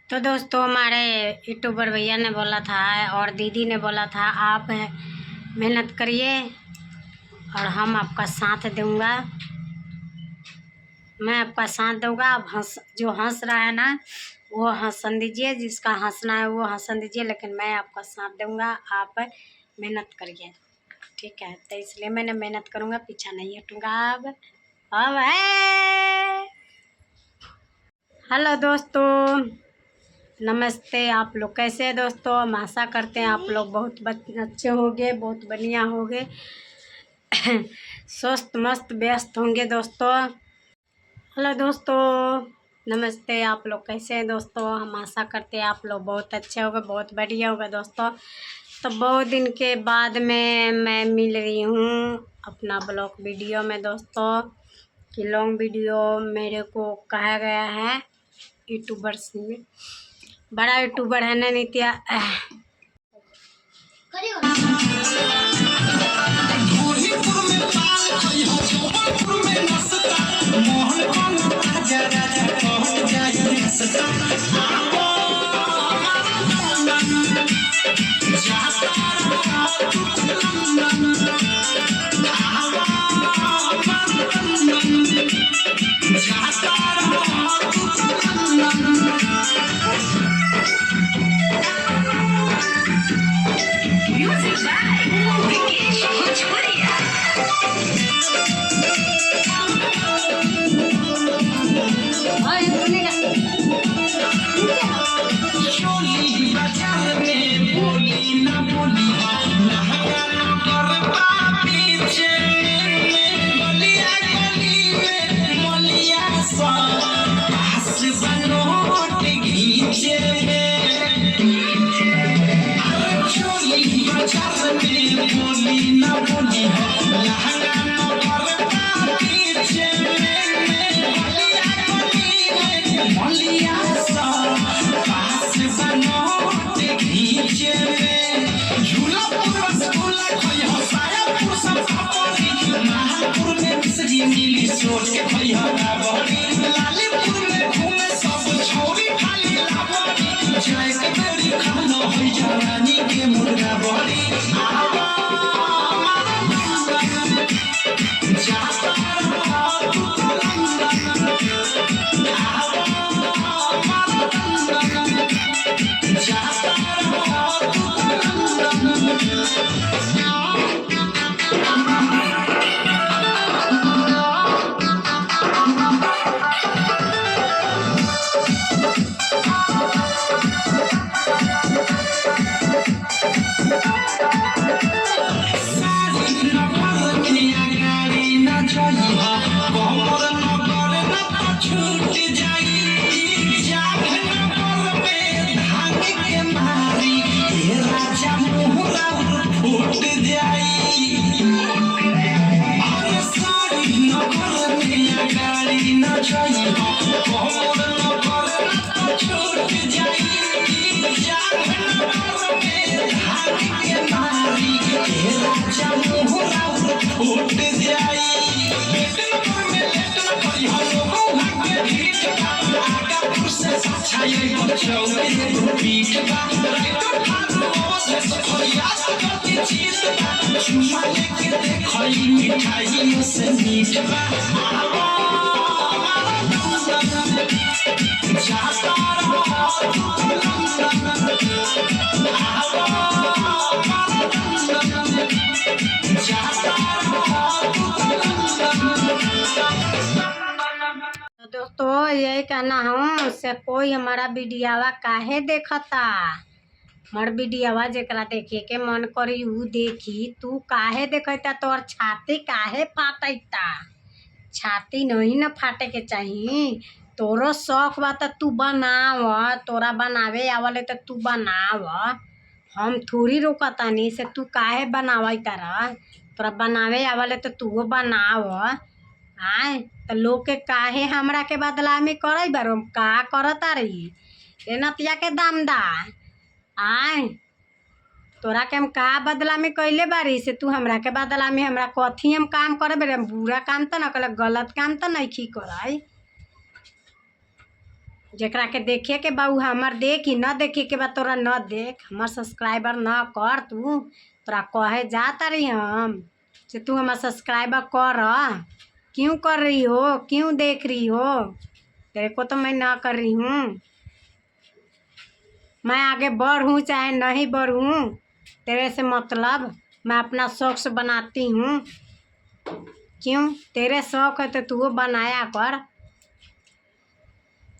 तो दोस्तों हमारे यूट्यूबर भैया ने बोला था और दीदी ने बोला था आप मेहनत करिए और हम आपका साथ दूंगा। मैं आपका साथ दूंगा। आप जो हंस रहा है ना वो हंसन दीजिए, जिसका हंसना है वो हंसन दीजिए, लेकिन मैं आपका साथ दूंगा। आप मेहनत करिए, ठीक है? तो इसलिए मैंने मेहनत करूँगा, पीछा नहीं हटूँगा। अब है हेलो दोस्तों, नमस्ते। आप लोग कैसे हैं दोस्तों? हम आशा करते हैं आप लोग बहुत अच्छे होंगे, बहुत बढ़िया होंगे, स्वस्थ मस्त व्यस्त होंगे दोस्तों। हेलो दोस्तों, नमस्ते। आप लोग कैसे हैं दोस्तों? हम आशा करते हैं आप लोग बहुत अच्छे होंगे, बहुत बढ़िया होगा दोस्तों। तो बहुत दिन के बाद में मैं मिल रही हूँ अपना ब्लॉग वीडियो में दोस्तों, कि लॉन्ग वीडियो मेरे को कहा गया है यूट्यूबर्स में। बड़ा यूट्यूबर है ना नित्या, सोच के भैया लालीपुर में घूमे सब छोरी खाली लाबड़ी चाय के बेरी खाना होई जवानी के मुर्गा बड़ी मिठाइयों से मीठ दोस्तों यही कहना हूँ से कोई हमारा वीडियोवा काहे देखता। हमार वीडियोवा जरा देखे के मन करी उ देखी। तू काहे देखता? तोर छाती काहे फाटता? छाती नहीं न फाटे के चाहिए। तोरो शौक बा तो तू बनाव, तोरा बनावे आवले तो तू बनाव। हम थोड़ी रोकतानी से तू काहे बनावे तारा। तोरा बनावे आवले तो तू बनाव। आए तो लोग के काहे हमरा के बदला में करे बारो? का करता रही ए नतिया के दामदा? आए तोरा के हम का बदला में कैले बारी से तू हमरा के बदला में हमरा कथी हम काम करे बेरे? बुरा काम तो न कल, गलत काम तो नहीं कराई। जेकरा के देखे के बा उ हमर देख ही, न देखे के बा तोरा न देख। हमर सब्सक्राइबर न कर तू, तोरा कहे जाता रही हम से तू हमारा सब्सक्राइबर कर। क्यों कर रही हो, क्यों देख रही हो? तेरे को तो मैं ना कर रही हूँ। मैं आगे बढ़ूँ चाहे नहीं बढ़ूँ तेरे से मतलब, मैं अपना शौक से बनाती हूँ। क्यों? तेरे शौक है तो तू वो बनाया कर।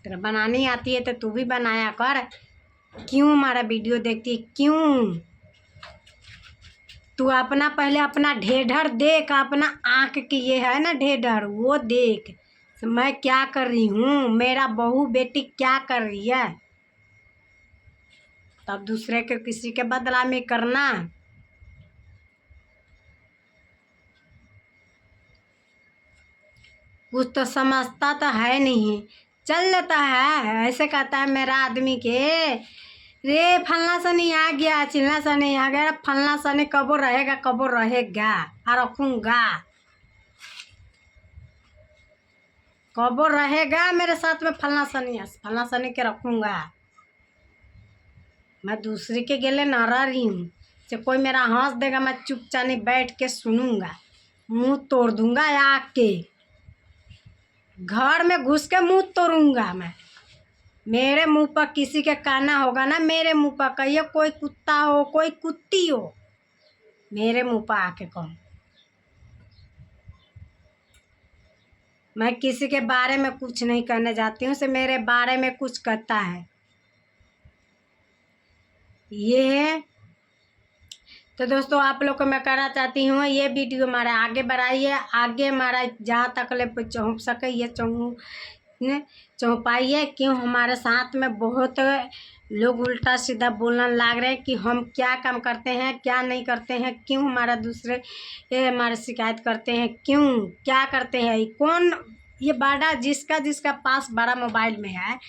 तेरा बनानी आती है तो तू भी बनाया कर। क्यों हमारा वीडियो देखती है? क्यों? तू अपना पहले अपना ढेढर देख, अपना आँख की ये है ना ढेढर, वो देख मैं क्या कर रही हूँ, मेरा बहू बेटी क्या कर रही है। तब दूसरे के किसी के बदला में करना। कुछ तो समझता तो है नहीं, चल लेता है ऐसे कहता है मेरा आदमी के, रे फलना सनी आ गया, चिलना सनी आ गया, फलना सनी कबो रहेगा कबो रहेगा और रखूँगा, कबो रहेगा मेरे साथ में फलना सनी के रखूँगा। मैं दूसरे के गेले न रह रही हूँ। से कोई मेरा हंस देगा मैं चुपचाप बैठ के सुनूंगा, मुंह तोड़ दूंगा, आके घर में घुस के मुंह तोड़ूंगा मैं। मेरे मुंह पर किसी के कहना होगा ना, मेरे मुंह पर कहिए, कोई कुत्ता हो कोई कुत्ती हो, मेरे मुंह पर आके कहो। मैं किसी के बारे में कुछ नहीं करने जाती हूँ, से मेरे बारे में कुछ कहता है ये। तो दोस्तों आप लोग को मैं कहना चाहती हूँ ये वीडियो हमारा आगे बढ़ाइए, आगे हमारा जहाँ तक ले पहुँच सके ये चौपाइए। क्यों हमारे साथ में बहुत लोग उल्टा सीधा बोलने लग रहे हैं कि हम क्या काम करते हैं क्या नहीं करते हैं, क्यों हमारा दूसरे हमारे शिकायत करते हैं, क्यों क्या करते हैं। कौन ये बड़ा जिसका पास बड़ा मोबाइल में है,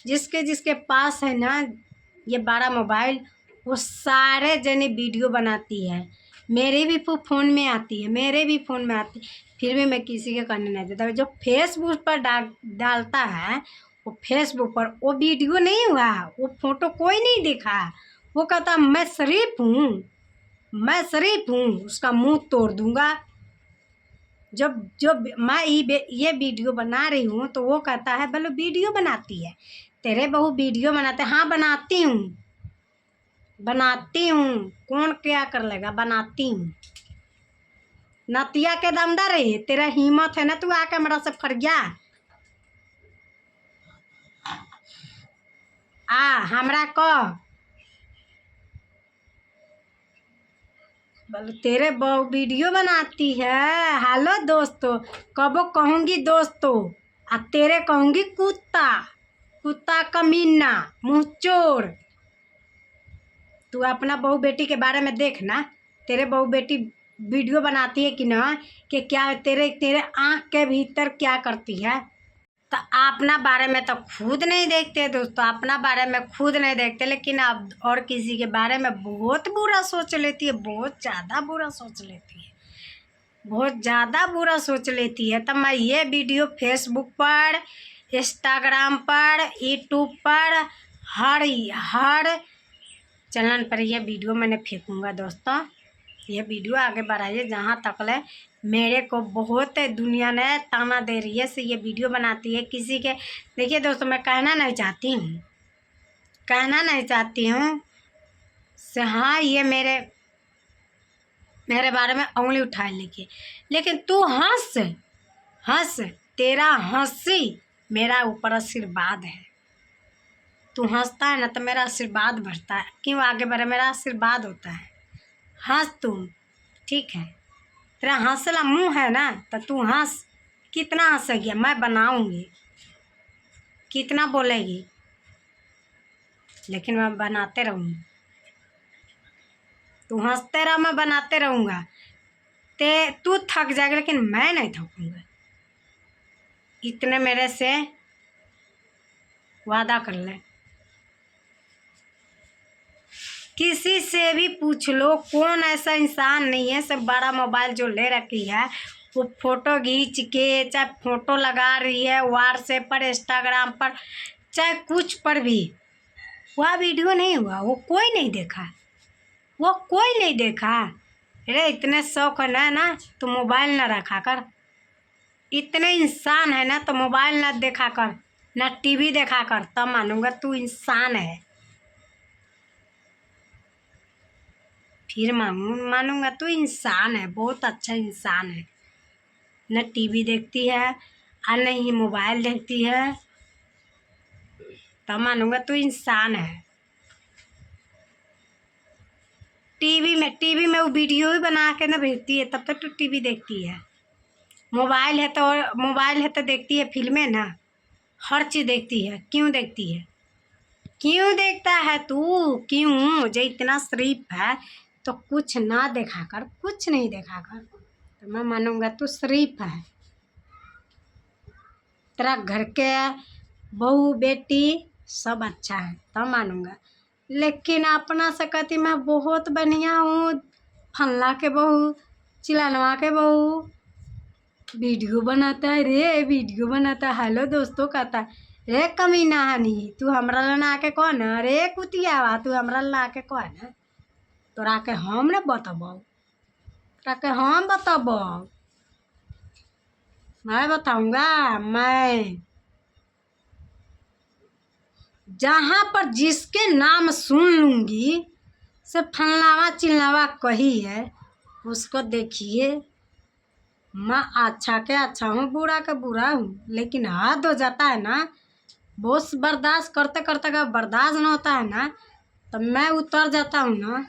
जिसके पास है ना ये बड़ा मोबाइल, वो सारे जने वीडियो बनाती है। मेरे भी फ़ोन में आती है, मेरे भी फ़ोन में आती है, फिर भी मैं किसी के करने नहीं देता। जो फेसबुक पर डालता है वो फेसबुक पर वो वीडियो नहीं हुआ, वो फोटो कोई नहीं देखा, वो कहता मैं शरीफ हूँ, मैं शरीफ हूँ, उसका मुंह तोड़ दूंगा। जब मैं ये वीडियो बना रही हूँ तो वो कहता है बोलो वीडियो बनाती है, तेरे बहू वीडियो बनाते। हाँ बनाती हूँ, कौन क्या कर लेगा, बनाती हूँ। नतिया के दमदा रही, तेरा हिम्मत है ना तू आके मेरा से फरिया हमरा कह बोलो तेरे बहु वीडियो बनाती है। हेलो दोस्तों, कबो कहूँगी दोस्तों आ तेरे कहूँगी कुत्ता कमीना मुँह चोर। तू अपना बहू बेटी के बारे में देखना, तेरे बहू बेटी वीडियो बनाती है कि ना, कि क्या तेरे आँख के भीतर क्या करती है। तो अपना बारे में तो खुद नहीं देखते दोस्तों, अपना बारे में खुद नहीं देखते, लेकिन अब और किसी के बारे में बहुत बुरा सोच लेती है, बहुत ज़्यादा बुरा सोच लेती है, बहुत ज़्यादा बुरा सोच लेती है। तो मैं ये वीडियो फेसबुक पर, इंस्टाग्राम पर, यूट्यूब पर, हर चैनल पर ये वीडियो मैंने फेंकूँगा दोस्तों। ये वीडियो आगे बढ़ाइए, जहाँ तक ले मेरे को बहुत दुनिया ने ताना दे रही है से ये वीडियो बनाती है किसी के। देखिए दोस्तों मैं कहना नहीं चाहती हूँ से हाँ ये मेरे बारे में उंगली उठा लेकिन तू हंस, तेरा हंसी मेरा ऊपर आशीर्वाद है। तू हंसता है ना तो मेरा आशीर्वाद बढ़ता है, क्यों आगे बढ़े, मेरा आशीर्वाद होता है। हंस तुम, ठीक है, तेरा हंसला मुंह है ना तो तू हंस। कितना हंसेगी, मैं बनाऊंगी, कितना बोलेगी, लेकिन मैं बनाते रहूँगी। तू हंसते रह, मैं बनाते रहूँगा। तू थक जाएगा लेकिन मैं नहीं थकूँगा, इतने मेरे से वादा कर ले। किसी से भी पूछ लो, कौन ऐसा इंसान नहीं है सब बड़ा मोबाइल जो ले रखी है वो फ़ोटो खींच के चाहे फ़ोटो लगा रही है व्हाट्सएप पर, इंस्टाग्राम पर, चाहे कुछ पर भी वह वीडियो नहीं हुआ, वो कोई नहीं देखा, वो कोई नहीं देखा। अरे इतने शौक है ना तो मोबाइल ना रखा कर। इतने इंसान है ना तो मोबाइल ना देखा कर, ना टीवी देखा कर, तब मानूंगा तू इंसान है। फिर मानूंगा तू इंसान है, बहुत अच्छा इंसान है। न टीवी देखती है और न ही मोबाइल देखती है, तब मानूंगा तू इंसान है। टीवी में वो वीडियो ही बना के ना भेजती है, तब तक तो टीवी देखती है। मोबाइल है तो देखती है फिल्में ना, हर चीज़ देखती है। क्यों देखती है? क्यों देखता है तू? क्यों? जो इतना शरीफ है तो कुछ ना देखा कर, कुछ नहीं देखा कर, तो मैं मानूंगा तू शरीफ है। तेरा घर के बहू बेटी सब अच्छा है तब मानूंगा। लेकिन अपना से कहती मैं बहुत बढ़िया हूँ, फल्ला के बहू, चिलानवा के बहू, वीडियो बनाता है रे, वीडियो बनाता है। हेलो दोस्तों कहता है, रे कमीना हनी तू हमरा ला आके कौन, रे कुतियावा तू हमरा ला आके कौन, तोरा के हम न बताबो, तोरा के हम बताबो, मैं बताऊंगा। मैं जहाँ पर जिसके नाम सुन लूँगी से फलनावा चिलनावा कही है, उसको देखिए मैं अच्छा के अच्छा हूँ, बुरा के बुरा हूँ। लेकिन हद हो जाता है ना, बहुत बर्दाश्त करते करते अगर बर्दाश्त ना होता है ना तो मैं उतर जाता हूँ ना,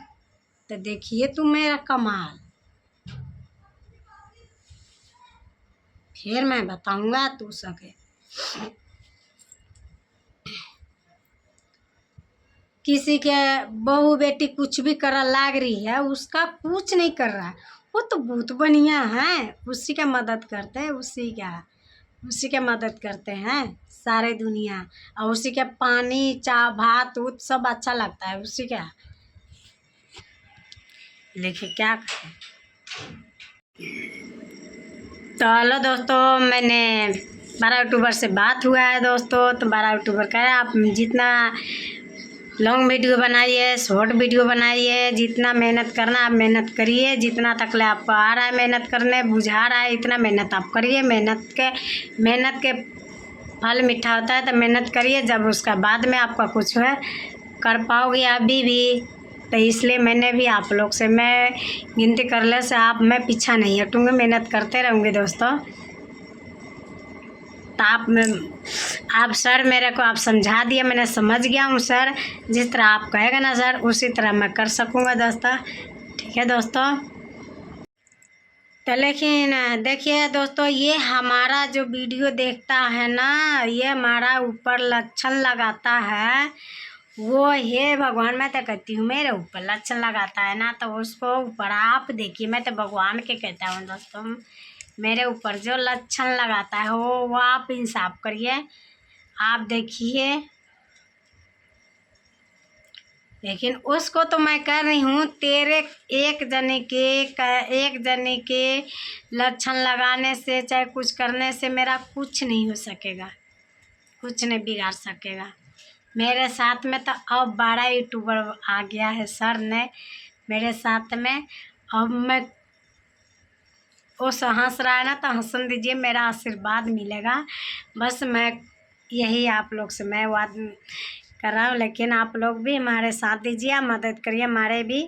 तो देखिए तू मेरा कमाल। फिर मैं बताऊंगा तू सके। किसी के बहू बेटी कुछ भी कर लाग रही है, उसका कुछ नहीं कर रहा है, वो तो बहुत बढ़िया है, उसी का मदद करते हैं, उसी के मदद करते हैं सारे दुनिया। और उसी के पानी चा भात उत सब अच्छा लगता है उसी का। लेकिन क्या करें। तो हेलो दोस्तों, मैंने 12 अक्टूबर से बात हुआ है दोस्तों। तो 12 अक्टूबर का आप जितना लॉन्ग वीडियो बनाइए, शॉर्ट वीडियो बनाइए, जितना मेहनत करना आप मेहनत करिए, जितना तक ले आपको आ रहा है मेहनत करने, बुझा रहा है इतना मेहनत आप करिए। मेहनत के फल मीठा होता है, तो मेहनत करिए, जब उसका बाद में आपका कुछ है कर पाओगे अभी भी। तो इसलिए मैंने भी आप लोग से मैं गिनती कर ले से मैं पीछा नहीं हटूँगी, मेहनत करते रहूँगी दोस्तों। तो आप सर मेरे को आप समझा दिया, मैंने समझ गया हूँ सर, जिस तरह आप कहेगा ना सर उसी तरह मैं कर सकूँगा दोस्तों। ठीक है दोस्तों। तो लेकिन देखिए दोस्तों, ये हमारा जो वीडियो देखता है ना, ये हमारा ऊपर लक्षण लगाता है, वो हे भगवान, मैं तो कहती हूँ मेरे ऊपर लक्षण लगाता है ना, तो उसको ऊपर आप देखिए। मैं तो भगवान के कहता हूँ दोस्तों, मेरे ऊपर जो लक्षण लगाता है वो आप इंसाफ करिए, आप देखिए। लेकिन उसको तो मैं कह रही हूँ, तेरे एक जने के लक्षण लगाने से चाहे कुछ करने से मेरा कुछ नहीं हो सकेगा, कुछ नहीं बिगाड़ सकेगा। मेरे साथ में तो अब 12 यूट्यूबर आ गया है सर ने मेरे साथ में। अब मैं वो हंस रहा है ना तो हंसन दीजिए, मेरा आशीर्वाद मिलेगा। बस मैं यही आप लोग से मैं वाद कर रहा हूँ। लेकिन आप लोग भी हमारे साथ दीजिए, मदद करिए हमारे भी।